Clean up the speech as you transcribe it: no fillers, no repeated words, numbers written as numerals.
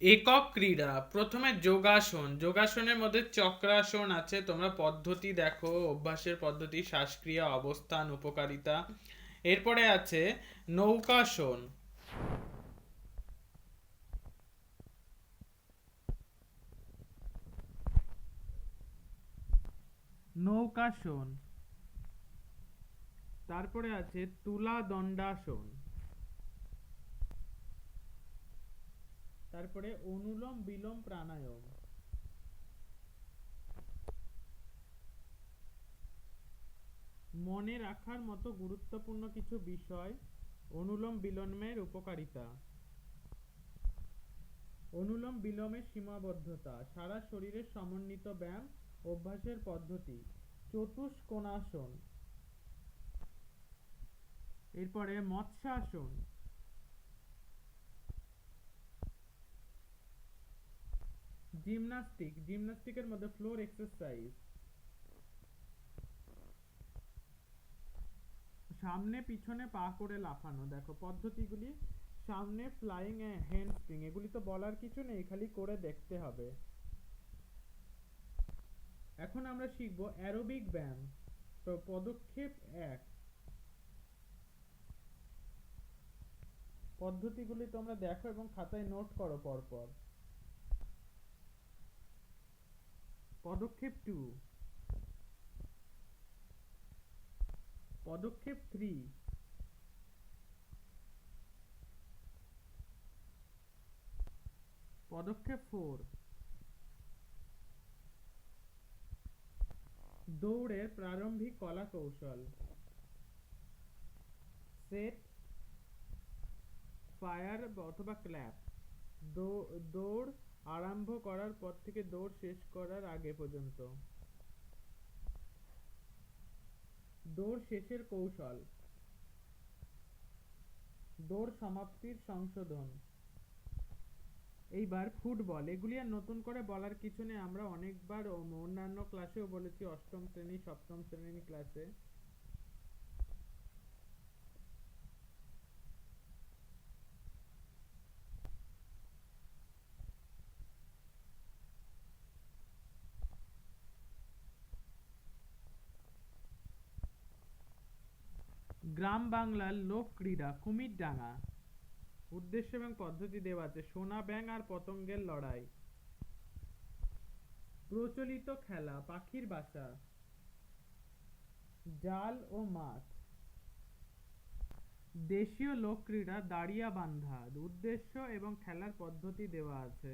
একক ক্রীড়া, প্রথমে যোগাসন। যোগাসনের মধ্যে চক্রাসন আছে, তোমরা পদ্ধতি দেখো, অভ্যাসের পদ্ধতি, শ্বাসক্রিয়া, অবস্থান, উপকারিতা। এরপরে আছে নৌকাসন। নৌকাসন। তারপরে আছে তুলা দণ্ডাসন। তারপরে অনুলোম বিলোম প্রাণায়াম। মনে রাখার মতো গুরুত্বপূর্ণ কিছু বিষয়। অনুলোম বিলোমের উপকারিতা, অনুলোম বিলোমের সীমাবদ্ধতা, সারা শরীরের সমন্বিত ব্যায়াম, অভ্যাসের পদ্ধতি। চতুষ্কোণাসন। এরপরে মৎস্যাসন। জিমনাস্টিক, জিমনাস্টিকের মধ্যে ফ্লোর এক্সারসাইজ। সামনে পিছনে পা করে লাফানো, দেখো পদ্ধতিগুলি। সামনে ফ্লাইং হ্যান্ডস্প্রিং, এগুলি তো বলার কিছু নেই, খালি করে দেখতে হবে। এখন আমরা শিখব অ্যারোবিক ব্যায়াম। তো পদক্ষেপ 1, পদ্ধতিগুলি তোমরা দেখো এবং খাতায় নোট করো পরপর। পদক্ষেপ 2, পদক্ষেপ 3, পদক্ষেপ 4, দৌড়ের প্রারম্ভিক কলা কৌশল। সেট, ফায়ার অথবা ক্ল্যাপ। দৌড় আরম্ভ করার পর থেকে দৌড় শেষ করার আগে পর্যন্ত। দৌড় শেষের কৌশল, দৌড় সমাপ্তির সংশোধন। এইবার ফুটবল, এগুলি আর নতুন করে বলার কিছু নেই, আমরা অনেকবার অন্যান্য ক্লাসেও বলেছি, অষ্টম শ্রেণী সপ্তম শ্রেণী ক্লাসে। গ্রাম বাংলার লোক ক্রীড়া কুমিরডাঙ্গা। উদ্দেশ্য এবং পদ্ধতি দেওয়া আছে। সোনা ব্যাঙ আর পতঙ্গের লড়াই। প্রচলিত খেলা পাখির বাসা, জাল ও মাছ। দেশীয় লোক ক্রীড়া দাড়িয়া বান্ধা। উদ্দেশ্য এবং খেলার পদ্ধতি দেওয়া আছে।